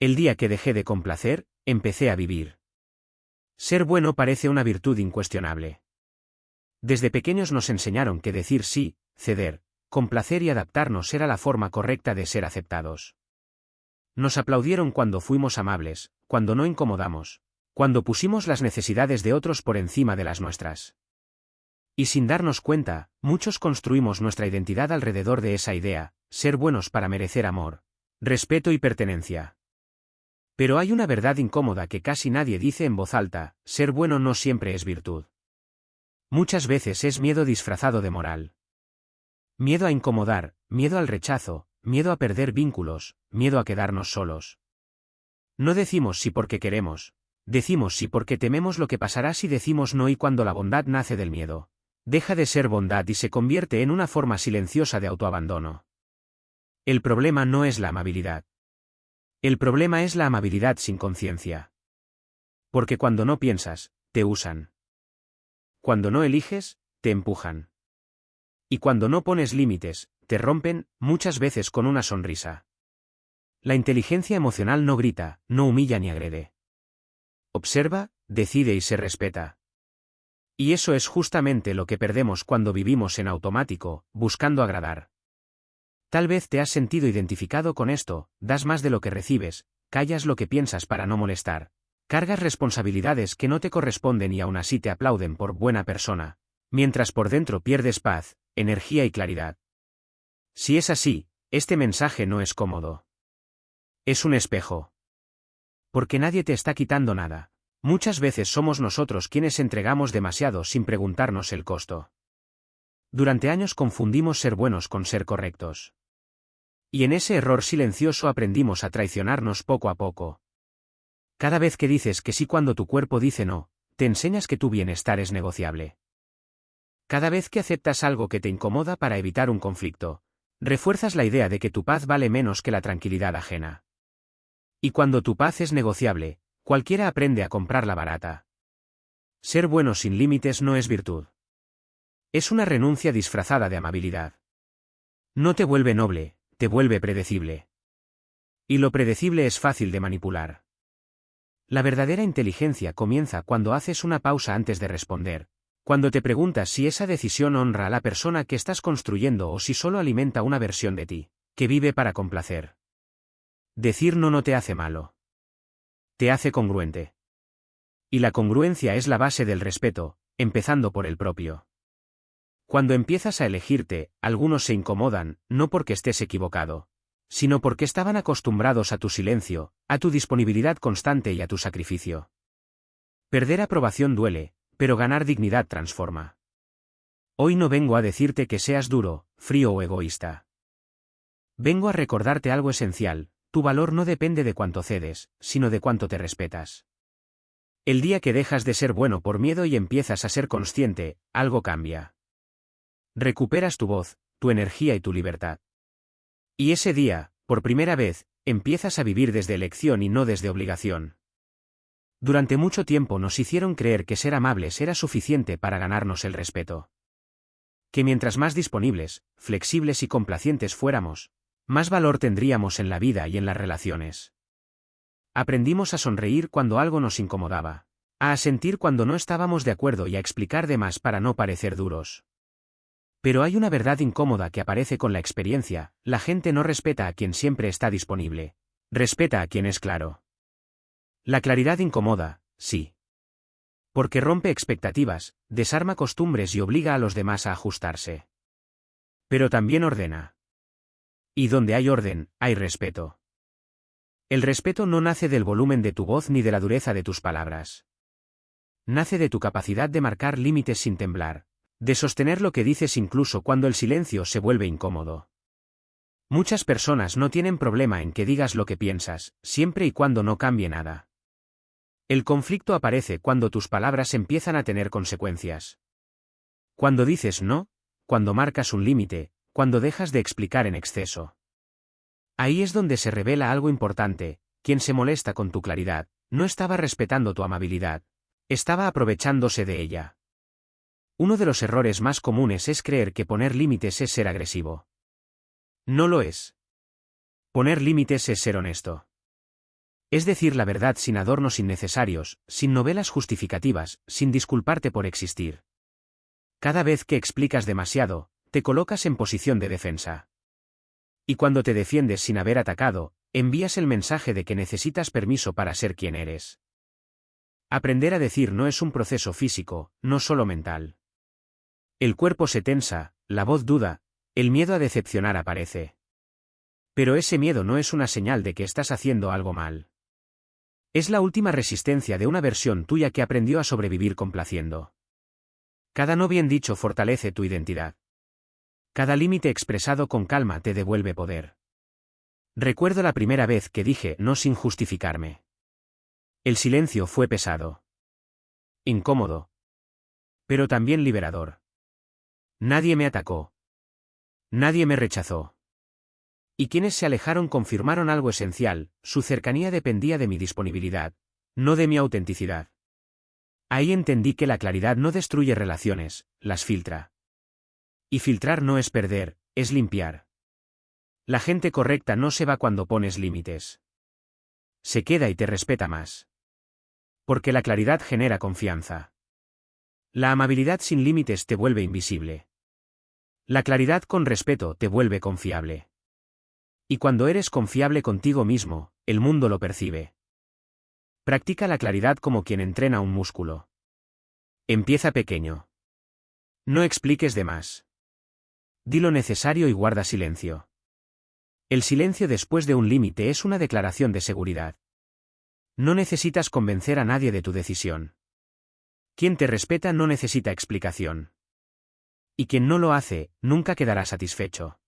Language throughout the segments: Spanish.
El día que dejé de complacer, empecé a vivir. Ser bueno parece una virtud incuestionable. Desde pequeños nos enseñaron que decir sí, ceder, complacer y adaptarnos era la forma correcta de ser aceptados. Nos aplaudieron cuando fuimos amables, cuando no incomodamos, cuando pusimos las necesidades de otros por encima de las nuestras. Y sin darnos cuenta, muchos construimos nuestra identidad alrededor de esa idea, ser buenos para merecer amor, respeto y pertenencia. Pero hay una verdad incómoda que casi nadie dice en voz alta: ser bueno no siempre es virtud. Muchas veces es miedo disfrazado de moral. Miedo a incomodar, miedo al rechazo, miedo a perder vínculos, miedo a quedarnos solos. No decimos sí porque queremos, decimos sí porque tememos lo que pasará si decimos no, y cuando la bondad nace del miedo, deja de ser bondad y se convierte en una forma silenciosa de autoabandono. El problema no es la amabilidad. El problema es la amabilidad sin conciencia. Porque cuando no piensas, te usan. Cuando no eliges, te empujan. Y cuando no pones límites, te rompen, muchas veces con una sonrisa. La inteligencia emocional no grita, no humilla ni agrede. Observa, decide y se respeta. Y eso es justamente lo que perdemos cuando vivimos en automático, buscando agradar. Tal vez te has sentido identificado con esto: das más de lo que recibes, callas lo que piensas para no molestar, cargas responsabilidades que no te corresponden y aún así te aplauden por buena persona, mientras por dentro pierdes paz, energía y claridad. Si es así, este mensaje no es cómodo. Es un espejo. Porque nadie te está quitando nada. Muchas veces somos nosotros quienes entregamos demasiado sin preguntarnos el costo. Durante años confundimos ser buenos con ser correctos. Y en ese error silencioso aprendimos a traicionarnos poco a poco. Cada vez que dices que sí cuando tu cuerpo dice no, te enseñas que tu bienestar es negociable. Cada vez que aceptas algo que te incomoda para evitar un conflicto, refuerzas la idea de que tu paz vale menos que la tranquilidad ajena. Y cuando tu paz es negociable, cualquiera aprende a comprarla barata. Ser bueno sin límites no es virtud. Es una renuncia disfrazada de amabilidad. No te vuelve noble, te vuelve predecible. Y lo predecible es fácil de manipular. La verdadera inteligencia comienza cuando haces una pausa antes de responder, cuando te preguntas si esa decisión honra a la persona que estás construyendo o si solo alimenta una versión de ti, que vive para complacer. Decir no te hace malo. Te hace congruente. Y la congruencia es la base del respeto, empezando por el propio. Cuando empiezas a elegirte, algunos se incomodan, no porque estés equivocado, sino porque estaban acostumbrados a tu silencio, a tu disponibilidad constante y a tu sacrificio. Perder aprobación duele, pero ganar dignidad transforma. Hoy no vengo a decirte que seas duro, frío o egoísta. Vengo a recordarte algo esencial: tu valor no depende de cuánto cedes, sino de cuánto te respetas. El día que dejas de ser bueno por miedo y empiezas a ser consciente, algo cambia. Recuperas tu voz, tu energía y tu libertad. Y ese día, por primera vez, empiezas a vivir desde elección y no desde obligación. Durante mucho tiempo nos hicieron creer que ser amables era suficiente para ganarnos el respeto. Que mientras más disponibles, flexibles y complacientes fuéramos, más valor tendríamos en la vida y en las relaciones. Aprendimos a sonreír cuando algo nos incomodaba, a asentir cuando no estábamos de acuerdo y a explicar de más para no parecer duros. Pero hay una verdad incómoda que aparece con la experiencia: la gente no respeta a quien siempre está disponible, respeta a quien es claro. La claridad incomoda, sí. Porque rompe expectativas, desarma costumbres y obliga a los demás a ajustarse. Pero también ordena. Y donde hay orden, hay respeto. El respeto no nace del volumen de tu voz ni de la dureza de tus palabras. Nace de tu capacidad de marcar límites sin temblar, de sostener lo que dices incluso cuando el silencio se vuelve incómodo. Muchas personas no tienen problema en que digas lo que piensas, siempre y cuando no cambie nada. El conflicto aparece cuando tus palabras empiezan a tener consecuencias. Cuando dices no, cuando marcas un límite, cuando dejas de explicar en exceso. Ahí es donde se revela algo importante: quien se molesta con tu claridad, no estaba respetando tu amabilidad, estaba aprovechándose de ella. Uno de los errores más comunes es creer que poner límites es ser agresivo. No lo es. Poner límites es ser honesto. Es decir la verdad sin adornos innecesarios, sin novelas justificativas, sin disculparte por existir. Cada vez que explicas demasiado, te colocas en posición de defensa. Y cuando te defiendes sin haber atacado, envías el mensaje de que necesitas permiso para ser quien eres. Aprender a decir no es un proceso físico, no solo mental. El cuerpo se tensa, la voz duda, el miedo a decepcionar aparece. Pero ese miedo no es una señal de que estás haciendo algo mal. Es la última resistencia de una versión tuya que aprendió a sobrevivir complaciendo. Cada no bien dicho fortalece tu identidad. Cada límite expresado con calma te devuelve poder. Recuerdo la primera vez que dije no sin justificarme. El silencio fue pesado. Incómodo. Pero también liberador. Nadie me atacó. Nadie me rechazó. Y quienes se alejaron confirmaron algo esencial, su cercanía dependía de mi disponibilidad, no de mi autenticidad. Ahí entendí que la claridad no destruye relaciones, las filtra. Y filtrar no es perder, es limpiar. La gente correcta no se va cuando pones límites. Se queda y te respeta más. Porque la claridad genera confianza. La amabilidad sin límites te vuelve invisible. La claridad con respeto te vuelve confiable. Y cuando eres confiable contigo mismo, el mundo lo percibe. Practica la claridad como quien entrena un músculo. Empieza pequeño. No expliques de más. Di lo necesario y guarda silencio. El silencio después de un límite es una declaración de seguridad. No necesitas convencer a nadie de tu decisión. Quien te respeta no necesita explicación. Y quien no lo hace, nunca quedará satisfecho.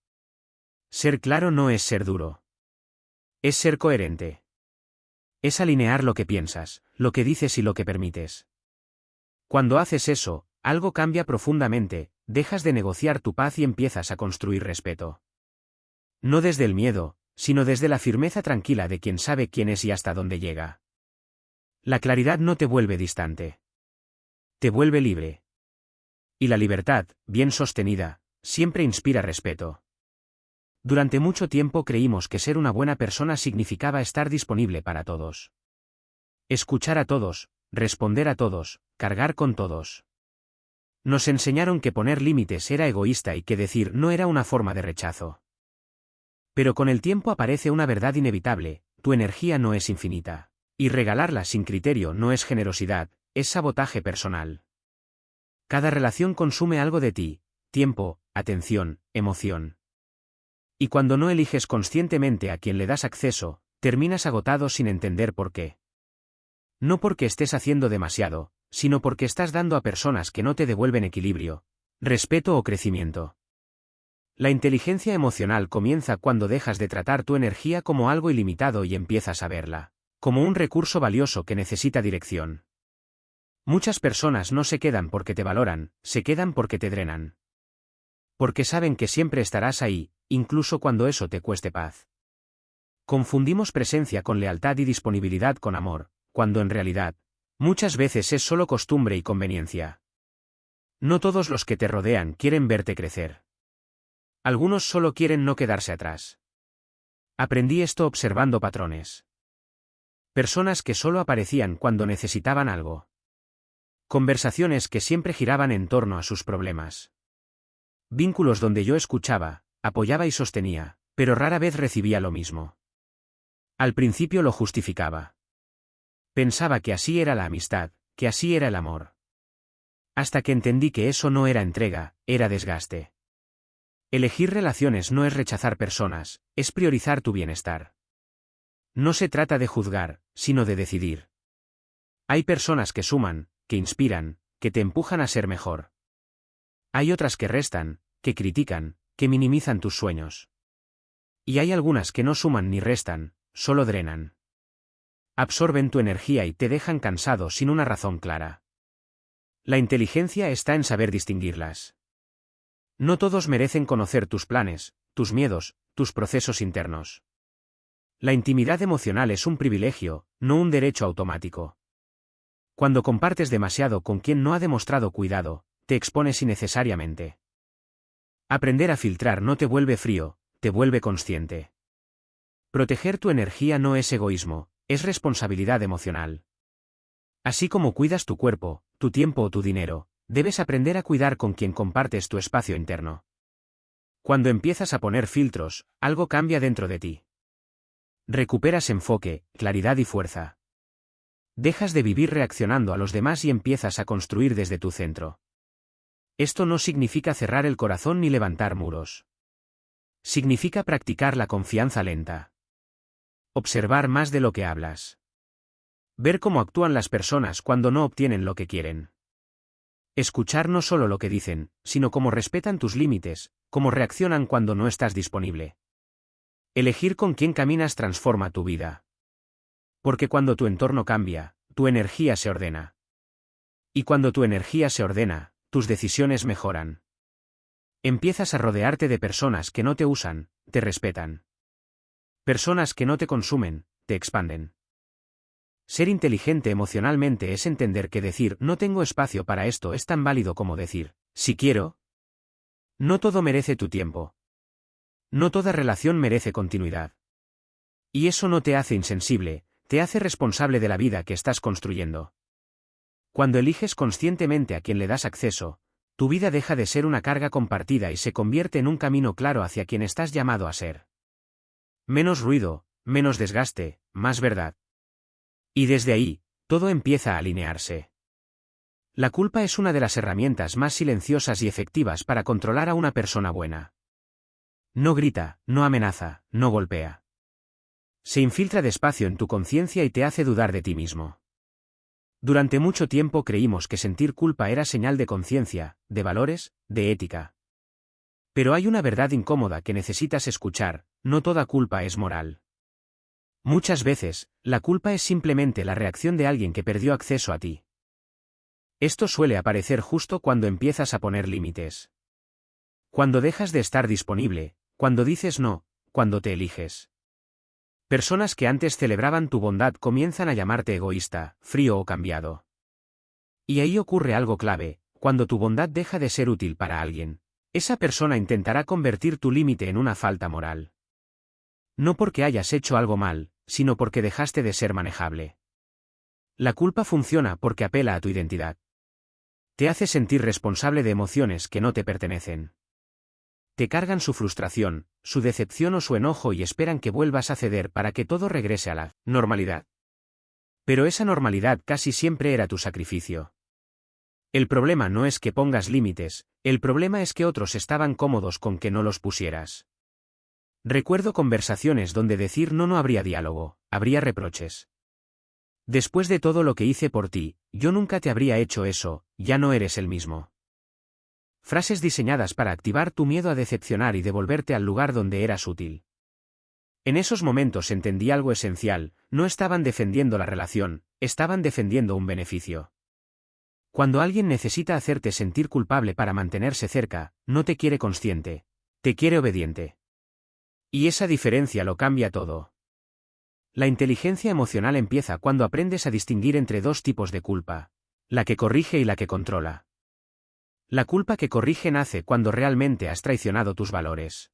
Ser claro no es ser duro. Es ser coherente. Es alinear lo que piensas, lo que dices y lo que permites. Cuando haces eso, algo cambia profundamente, dejas de negociar tu paz y empiezas a construir respeto. No desde el miedo, sino desde la firmeza tranquila de quien sabe quién es y hasta dónde llega. La claridad no te vuelve distante. Te vuelve libre. Y la libertad, bien sostenida, siempre inspira respeto. Durante mucho tiempo creímos que ser una buena persona significaba estar disponible para todos. Escuchar a todos, responder a todos, cargar con todos. Nos enseñaron que poner límites era egoísta y que decir no era una forma de rechazo. Pero con el tiempo aparece una verdad inevitable, tu energía no es infinita. Y regalarla sin criterio no es generosidad, es sabotaje personal. Cada relación consume algo de ti, tiempo, atención, emoción. Y cuando no eliges conscientemente a quien le das acceso, terminas agotado sin entender por qué. No porque estés haciendo demasiado, sino porque estás dando a personas que no te devuelven equilibrio, respeto o crecimiento. La inteligencia emocional comienza cuando dejas de tratar tu energía como algo ilimitado y empiezas a verla como un recurso valioso que necesita dirección. Muchas personas no se quedan porque te valoran, se quedan porque te drenan. Porque saben que siempre estarás ahí, incluso cuando eso te cueste paz. Confundimos presencia con lealtad y disponibilidad con amor, cuando en realidad, muchas veces es solo costumbre y conveniencia. No todos los que te rodean quieren verte crecer. Algunos solo quieren no quedarse atrás. Aprendí esto observando patrones. Personas que solo aparecían cuando necesitaban algo. Conversaciones que siempre giraban en torno a sus problemas. Vínculos donde yo escuchaba, apoyaba y sostenía, pero rara vez recibía lo mismo. Al principio lo justificaba. Pensaba que así era la amistad, que así era el amor. Hasta que entendí que eso no era entrega, era desgaste. Elegir relaciones no es rechazar personas, es priorizar tu bienestar. No se trata de juzgar, sino de decidir. Hay personas que suman, que inspiran, que te empujan a ser mejor. Hay otras que restan, que critican, que minimizan tus sueños. Y hay algunas que no suman ni restan, solo drenan. Absorben tu energía y te dejan cansado sin una razón clara. La inteligencia está en saber distinguirlas. No todos merecen conocer tus planes, tus miedos, tus procesos internos. La intimidad emocional es un privilegio, no un derecho automático. Cuando compartes demasiado con quien no ha demostrado cuidado, te expones innecesariamente. Aprender a filtrar no te vuelve frío, te vuelve consciente. Proteger tu energía no es egoísmo, es responsabilidad emocional. Así como cuidas tu cuerpo, tu tiempo o tu dinero, debes aprender a cuidar con quien compartes tu espacio interno. Cuando empiezas a poner filtros, algo cambia dentro de ti. Recuperas enfoque, claridad y fuerza. Dejas de vivir reaccionando a los demás y empiezas a construir desde tu centro. Esto no significa cerrar el corazón ni levantar muros. Significa practicar la confianza lenta. Observar más de lo que hablas. Ver cómo actúan las personas cuando no obtienen lo que quieren. Escuchar no solo lo que dicen, sino cómo respetan tus límites, cómo reaccionan cuando no estás disponible. Elegir con quién caminas transforma tu vida. Porque cuando tu entorno cambia, tu energía se ordena. Y cuando tu energía se ordena, tus decisiones mejoran. Empiezas a rodearte de personas que no te usan, te respetan. Personas que no te consumen, te expanden. Ser inteligente emocionalmente es entender que decir no tengo espacio para esto es tan válido como decir, si quiero. No todo merece tu tiempo. No toda relación merece continuidad. Y eso no te hace insensible, te hace responsable de la vida que estás construyendo. Cuando eliges conscientemente a quien le das acceso, tu vida deja de ser una carga compartida y se convierte en un camino claro hacia quien estás llamado a ser. Menos ruido, menos desgaste, más verdad. Y desde ahí, todo empieza a alinearse. La culpa es una de las herramientas más silenciosas y efectivas para controlar a una persona buena. No grita, no amenaza, no golpea. Se infiltra despacio en tu conciencia y te hace dudar de ti mismo. Durante mucho tiempo creímos que sentir culpa era señal de conciencia, de valores, de ética. Pero hay una verdad incómoda que necesitas escuchar, no toda culpa es moral. Muchas veces, la culpa es simplemente la reacción de alguien que perdió acceso a ti. Esto suele aparecer justo cuando empiezas a poner límites. Cuando dejas de estar disponible, cuando dices no, cuando te eliges. Personas que antes celebraban tu bondad comienzan a llamarte egoísta, frío o cambiado. Y ahí ocurre algo clave, cuando tu bondad deja de ser útil para alguien, esa persona intentará convertir tu límite en una falta moral. No porque hayas hecho algo mal, sino porque dejaste de ser manejable. La culpa funciona porque apela a tu identidad. Te hace sentir responsable de emociones que no te pertenecen. Te cargan su frustración, su decepción o su enojo y esperan que vuelvas a ceder para que todo regrese a la normalidad. Pero esa normalidad casi siempre era tu sacrificio. El problema no es que pongas límites, el problema es que otros estaban cómodos con que no los pusieras. Recuerdo conversaciones donde decir no habría diálogo, habría reproches. Después de todo lo que hice por ti, yo nunca te habría hecho eso, ya no eres el mismo. Frases diseñadas para activar tu miedo a decepcionar y devolverte al lugar donde eras útil. En esos momentos entendí algo esencial, no estaban defendiendo la relación, estaban defendiendo un beneficio. Cuando alguien necesita hacerte sentir culpable para mantenerse cerca, no te quiere consciente, te quiere obediente. Y esa diferencia lo cambia todo. La inteligencia emocional empieza cuando aprendes a distinguir entre dos tipos de culpa, la que corrige y la que controla. La culpa que corrige nace cuando realmente has traicionado tus valores.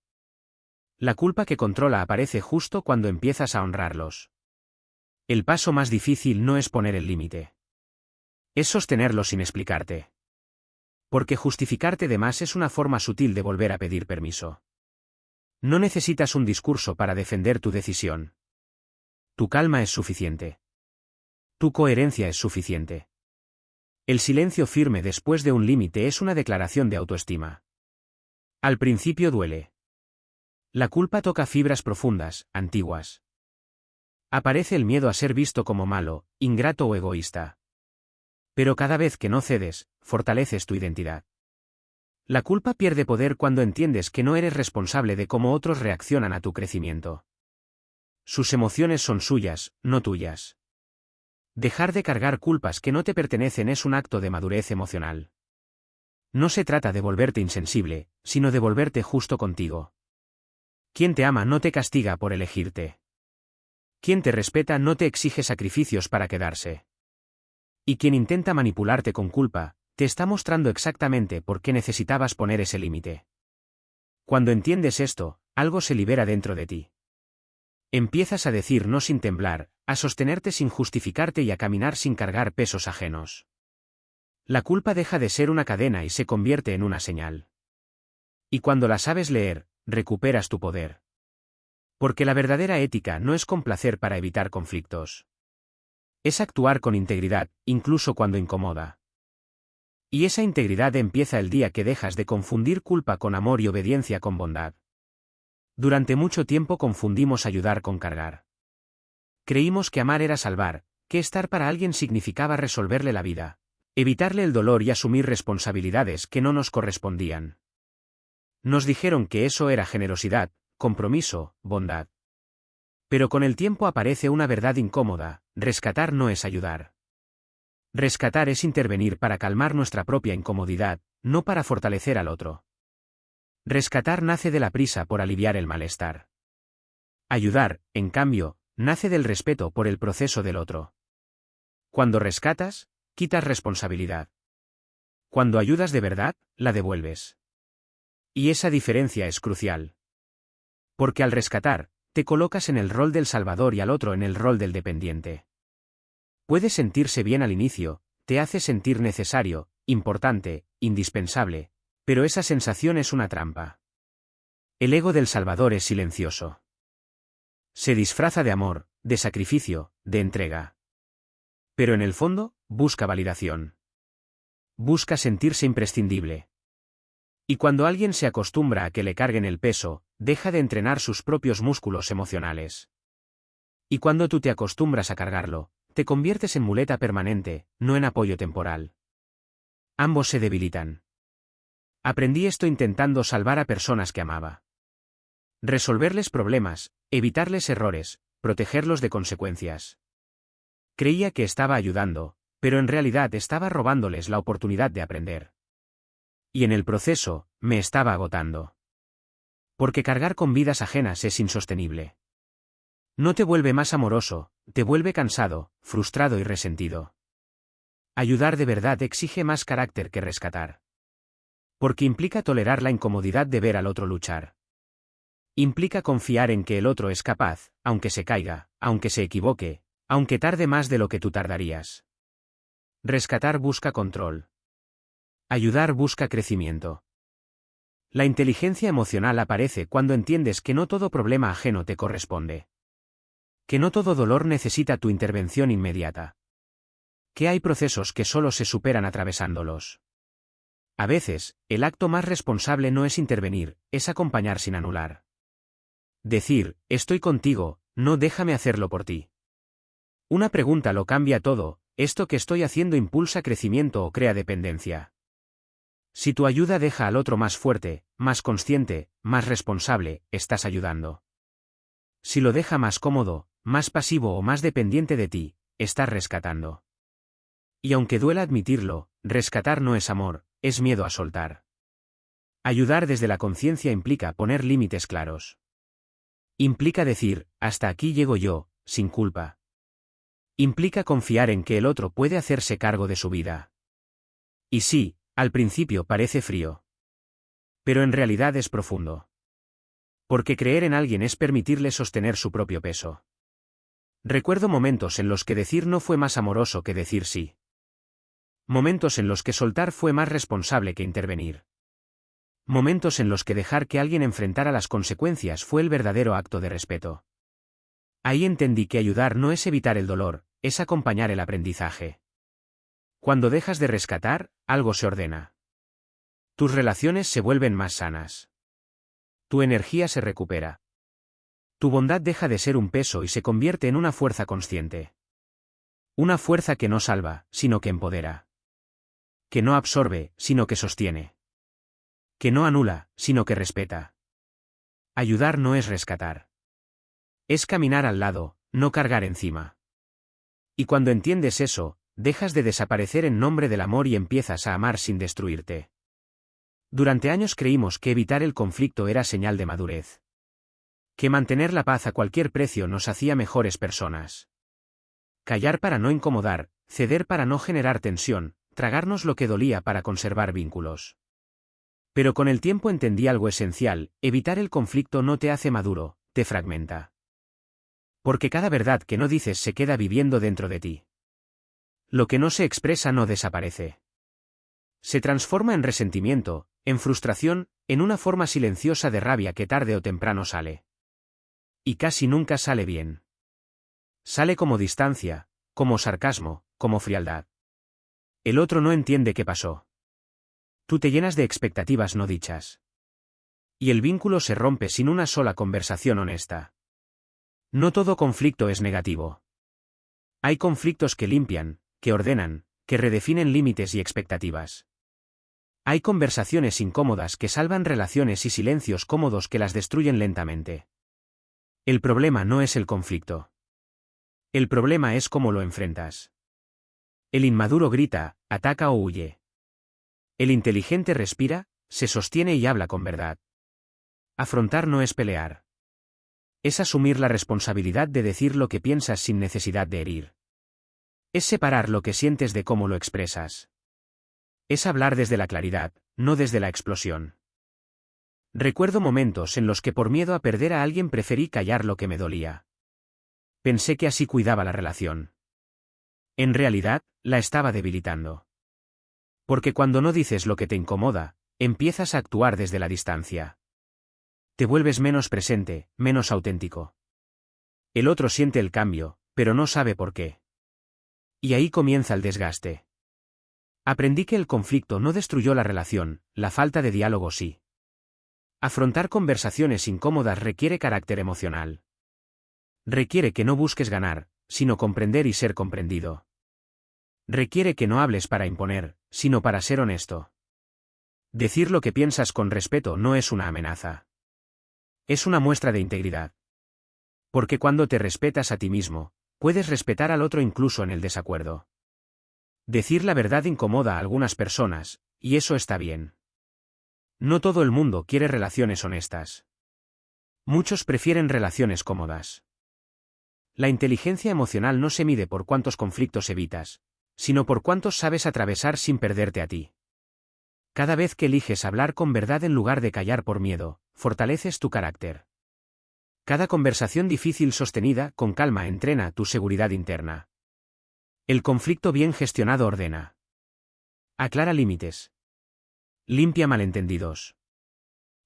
La culpa que controla aparece justo cuando empiezas a honrarlos. El paso más difícil no es poner el límite. Es sostenerlo sin explicarte. Porque justificarte de más es una forma sutil de volver a pedir permiso. No necesitas un discurso para defender tu decisión. Tu calma es suficiente. Tu coherencia es suficiente. El silencio firme después de un límite es una declaración de autoestima. Al principio duele. La culpa toca fibras profundas, antiguas. Aparece el miedo a ser visto como malo, ingrato o egoísta. Pero cada vez que no cedes, fortaleces tu identidad. La culpa pierde poder cuando entiendes que no eres responsable de cómo otros reaccionan a tu crecimiento. Sus emociones son suyas, no tuyas. Dejar de cargar culpas que no te pertenecen es un acto de madurez emocional. No se trata de volverte insensible, sino de volverte justo contigo. Quien te ama no te castiga por elegirte. Quien te respeta no te exige sacrificios para quedarse. Y quien intenta manipularte con culpa, te está mostrando exactamente por qué necesitabas poner ese límite. Cuando entiendes esto, algo se libera dentro de ti. Empiezas a decir no sin temblar, a sostenerte sin justificarte y a caminar sin cargar pesos ajenos. La culpa deja de ser una cadena y se convierte en una señal. Y cuando la sabes leer, recuperas tu poder. Porque la verdadera ética no es complacer para evitar conflictos. Es actuar con integridad, incluso cuando incomoda. Y esa integridad empieza el día que dejas de confundir culpa con amor y obediencia con bondad. Durante mucho tiempo confundimos ayudar con cargar. Creímos que amar era salvar, que estar para alguien significaba resolverle la vida, evitarle el dolor y asumir responsabilidades que no nos correspondían. Nos dijeron que eso era generosidad, compromiso, bondad. Pero con el tiempo aparece una verdad incómoda: rescatar no es ayudar. Rescatar es intervenir para calmar nuestra propia incomodidad, no para fortalecer al otro. Rescatar nace de la prisa por aliviar el malestar. Ayudar, en cambio, nace del respeto por el proceso del otro. Cuando rescatas, quitas responsabilidad. Cuando ayudas de verdad, la devuelves. Y esa diferencia es crucial. Porque al rescatar, te colocas en el rol del salvador y al otro en el rol del dependiente. Puede sentirse bien al inicio, te hace sentir necesario, importante, indispensable, pero esa sensación es una trampa. El ego del salvador es silencioso. Se disfraza de amor, de sacrificio, de entrega. Pero en el fondo, busca validación. Busca sentirse imprescindible. Y cuando alguien se acostumbra a que le carguen el peso, deja de entrenar sus propios músculos emocionales. Y cuando tú te acostumbras a cargarlo, te conviertes en muleta permanente, no en apoyo temporal. Ambos se debilitan. Aprendí esto intentando salvar a personas que amaba. Resolverles problemas, evitarles errores, protegerlos de consecuencias. Creía que estaba ayudando, pero en realidad estaba robándoles la oportunidad de aprender. Y en el proceso, me estaba agotando. Porque cargar con vidas ajenas es insostenible. No te vuelve más amoroso, te vuelve cansado, frustrado y resentido. Ayudar de verdad exige más carácter que rescatar. Porque implica tolerar la incomodidad de ver al otro luchar. Implica confiar en que el otro es capaz, aunque se caiga, aunque se equivoque, aunque tarde más de lo que tú tardarías. Rescatar busca control. Ayudar busca crecimiento. La inteligencia emocional aparece cuando entiendes que no todo problema ajeno te corresponde. Que no todo dolor necesita tu intervención inmediata. Que hay procesos que solo se superan atravesándolos. A veces, el acto más responsable no es intervenir, es acompañar sin anular. Decir, estoy contigo, no déjame hacerlo por ti. Una pregunta lo cambia todo: ¿esto que estoy haciendo impulsa crecimiento o crea dependencia? Si tu ayuda deja al otro más fuerte, más consciente, más responsable, estás ayudando. Si lo deja más cómodo, más pasivo o más dependiente de ti, estás rescatando. Y aunque duela admitirlo, rescatar no es amor, es miedo a soltar. Ayudar desde la conciencia implica poner límites claros. Implica decir, hasta aquí llego yo, sin culpa. Implica confiar en que el otro puede hacerse cargo de su vida. Y sí, al principio parece frío. Pero en realidad es profundo. Porque creer en alguien es permitirle sostener su propio peso. Recuerdo momentos en los que decir no fue más amoroso que decir sí. Momentos en los que soltar fue más responsable que intervenir. Momentos en los que dejar que alguien enfrentara las consecuencias fue el verdadero acto de respeto. Ahí entendí que ayudar no es evitar el dolor, es acompañar el aprendizaje. Cuando dejas de rescatar, algo se ordena. Tus relaciones se vuelven más sanas. Tu energía se recupera. Tu bondad deja de ser un peso y se convierte en una fuerza consciente. Una fuerza que no salva, sino que empodera. Que no absorbe, sino que sostiene. Que no anula, sino que respeta. Ayudar no es rescatar. Es caminar al lado, no cargar encima. Y cuando entiendes eso, dejas de desaparecer en nombre del amor y empiezas a amar sin destruirte. Durante años creímos que evitar el conflicto era señal de madurez. Que mantener la paz a cualquier precio nos hacía mejores personas. Callar para no incomodar, ceder para no generar tensión, tragarnos lo que dolía para conservar vínculos. Pero con el tiempo entendí algo esencial: evitar el conflicto no te hace maduro, te fragmenta. Porque cada verdad que no dices se queda viviendo dentro de ti. Lo que no se expresa no desaparece. Se transforma en resentimiento, en frustración, en una forma silenciosa de rabia que tarde o temprano sale. Y casi nunca sale bien. Sale como distancia, como sarcasmo, como frialdad. El otro no entiende qué pasó. Tú te llenas de expectativas no dichas. Y el vínculo se rompe sin una sola conversación honesta. No todo conflicto es negativo. Hay conflictos que limpian, que ordenan, que redefinen límites y expectativas. Hay conversaciones incómodas que salvan relaciones y silencios cómodos que las destruyen lentamente. El problema no es el conflicto. El problema es cómo lo enfrentas. El inmaduro grita, ataca o huye. El inteligente respira, se sostiene y habla con verdad. Afrontar no es pelear. Es asumir la responsabilidad de decir lo que piensas sin necesidad de herir. Es separar lo que sientes de cómo lo expresas. Es hablar desde la claridad, no desde la explosión. Recuerdo momentos en los que por miedo a perder a alguien preferí callar lo que me dolía. Pensé que así cuidaba la relación. En realidad, la estaba debilitando. Porque cuando no dices lo que te incomoda, empiezas a actuar desde la distancia. Te vuelves menos presente, menos auténtico. El otro siente el cambio, pero no sabe por qué. Y ahí comienza el desgaste. Aprendí que el conflicto no destruyó la relación, la falta de diálogo sí. Afrontar conversaciones incómodas requiere carácter emocional. Requiere que no busques ganar, sino comprender y ser comprendido. Requiere que no hables para imponer, sino para ser honesto. Decir lo que piensas con respeto no es una amenaza. Es una muestra de integridad. Porque cuando te respetas a ti mismo, puedes respetar al otro incluso en el desacuerdo. Decir la verdad incomoda a algunas personas, y eso está bien. No todo el mundo quiere relaciones honestas. Muchos prefieren relaciones cómodas. La inteligencia emocional no se mide por cuántos conflictos evitas, sino por cuántos sabes atravesar sin perderte a ti. Cada vez que eliges hablar con verdad en lugar de callar por miedo, fortaleces tu carácter. Cada conversación difícil sostenida con calma entrena tu seguridad interna. El conflicto bien gestionado ordena. Aclara límites. Limpia malentendidos.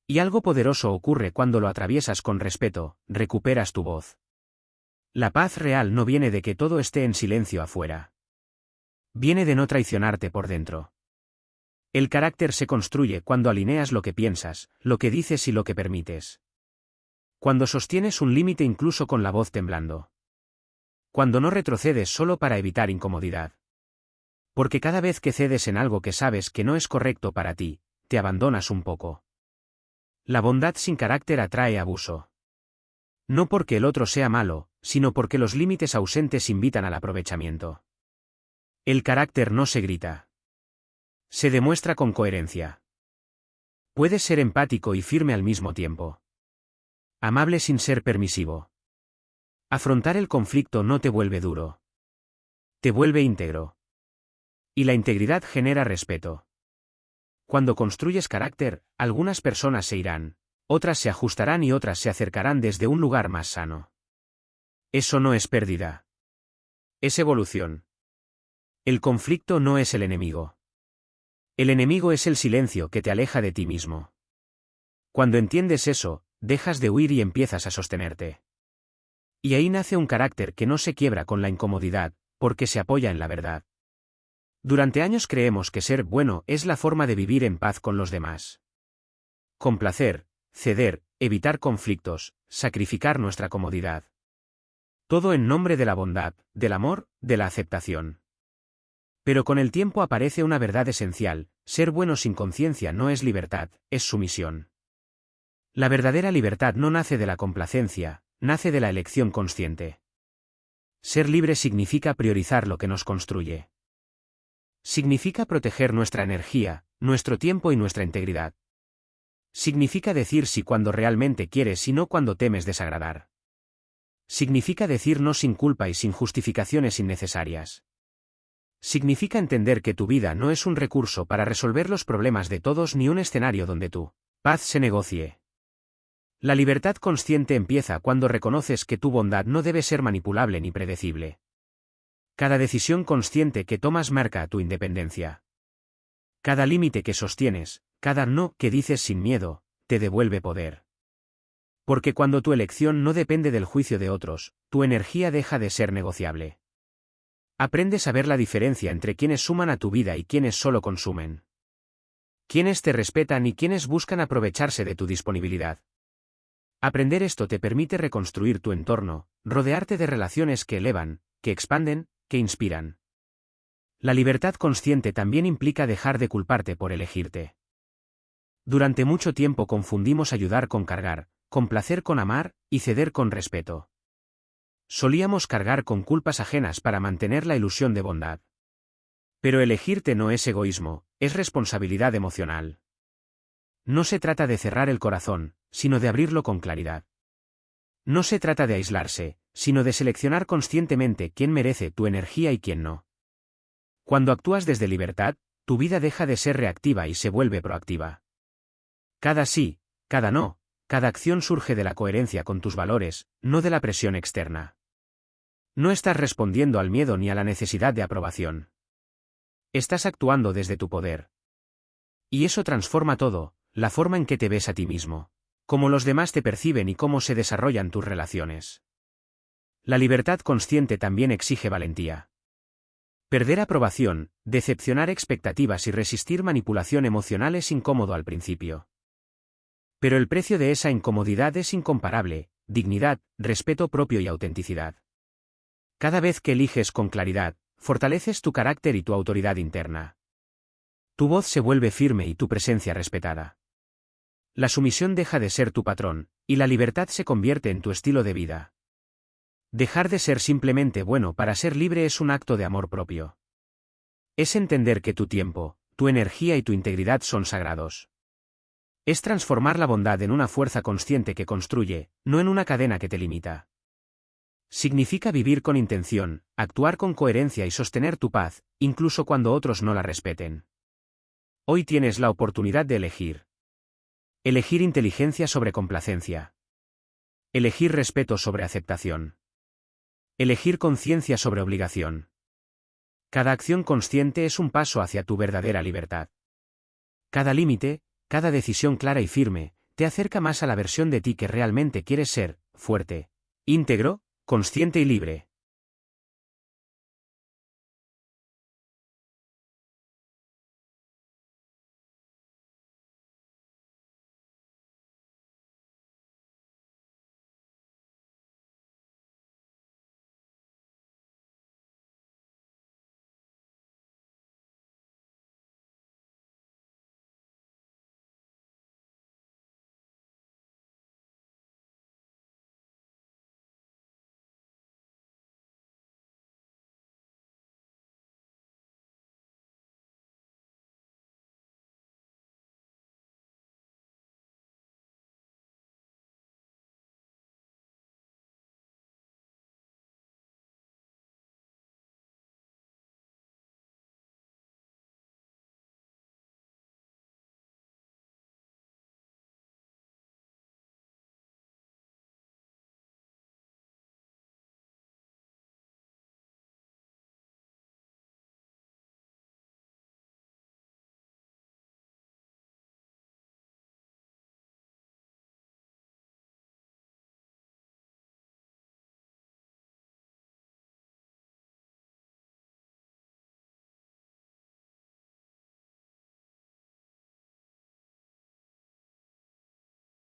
Y algo poderoso ocurre cuando lo atraviesas con respeto, recuperas tu voz. La paz real no viene de que todo esté en silencio afuera. Viene de no traicionarte por dentro. El carácter se construye cuando alineas lo que piensas, lo que dices y lo que permites. Cuando sostienes un límite incluso con la voz temblando. Cuando no retrocedes solo para evitar incomodidad. Porque cada vez que cedes en algo que sabes que no es correcto para ti, te abandonas un poco. La bondad sin carácter atrae abuso. No porque el otro sea malo, sino porque los límites ausentes invitan al aprovechamiento. El carácter no se grita. Se demuestra con coherencia. Puedes ser empático y firme al mismo tiempo. Amable sin ser permisivo. Afrontar el conflicto no te vuelve duro. Te vuelve íntegro. Y la integridad genera respeto. Cuando construyes carácter, algunas personas se irán, otras se ajustarán y otras se acercarán desde un lugar más sano. Eso no es pérdida. Es evolución. El conflicto no es el enemigo. El enemigo es el silencio que te aleja de ti mismo. Cuando entiendes eso, dejas de huir y empiezas a sostenerte. Y ahí nace un carácter que no se quiebra con la incomodidad, porque se apoya en la verdad. Durante años creemos que ser bueno es la forma de vivir en paz con los demás. Complacer, ceder, evitar conflictos, sacrificar nuestra comodidad. Todo en nombre de la bondad, del amor, de la aceptación. Pero con el tiempo aparece una verdad esencial: ser bueno sin conciencia no es libertad, es sumisión. La verdadera libertad no nace de la complacencia, nace de la elección consciente. Ser libre significa priorizar lo que nos construye. Significa proteger nuestra energía, nuestro tiempo y nuestra integridad. Significa decir sí cuando realmente quieres y no cuando temes desagradar. Significa decir no sin culpa y sin justificaciones innecesarias. Significa entender que tu vida no es un recurso para resolver los problemas de todos ni un escenario donde tu paz se negocie. La libertad consciente empieza cuando reconoces que tu bondad no debe ser manipulable ni predecible. Cada decisión consciente que tomas marca tu independencia. Cada límite que sostienes, cada no que dices sin miedo, te devuelve poder. Porque cuando tu elección no depende del juicio de otros, tu energía deja de ser negociable. Aprendes a ver la diferencia entre quienes suman a tu vida y quienes solo consumen. Quienes te respetan y quienes buscan aprovecharse de tu disponibilidad. Aprender esto te permite reconstruir tu entorno, rodearte de relaciones que elevan, que expanden, que inspiran. La libertad consciente también implica dejar de culparte por elegirte. Durante mucho tiempo confundimos ayudar con cargar, complacer con amar, y ceder con respeto. Solíamos cargar con culpas ajenas para mantener la ilusión de bondad. Pero elegirte no es egoísmo, es responsabilidad emocional. No se trata de cerrar el corazón, sino de abrirlo con claridad. No se trata de aislarse, sino de seleccionar conscientemente quién merece tu energía y quién no. Cuando actúas desde libertad, tu vida deja de ser reactiva y se vuelve proactiva. Cada sí, cada no, cada acción surge de la coherencia con tus valores, no de la presión externa. No estás respondiendo al miedo ni a la necesidad de aprobación. Estás actuando desde tu poder. Y eso transforma todo, la forma en que te ves a ti mismo, cómo los demás te perciben y cómo se desarrollan tus relaciones. La libertad consciente también exige valentía. Perder aprobación, decepcionar expectativas y resistir manipulación emocional es incómodo al principio. Pero el precio de esa incomodidad es incomparable: dignidad, respeto propio y autenticidad. Cada vez que eliges con claridad, fortaleces tu carácter y tu autoridad interna. Tu voz se vuelve firme y tu presencia respetada. La sumisión deja de ser tu patrón, y la libertad se convierte en tu estilo de vida. Dejar de ser simplemente bueno para ser libre es un acto de amor propio. Es entender que tu tiempo, tu energía y tu integridad son sagrados. Es transformar la bondad en una fuerza consciente que construye, no en una cadena que te limita. Significa vivir con intención, actuar con coherencia y sostener tu paz, incluso cuando otros no la respeten. Hoy tienes la oportunidad de elegir. Elegir inteligencia sobre complacencia. Elegir respeto sobre aceptación. Elegir conciencia sobre obligación. Cada acción consciente es un paso hacia tu verdadera libertad. Cada límite, cada decisión clara y firme, te acerca más a la versión de ti que realmente quieres ser: fuerte, íntegro, consciente y libre.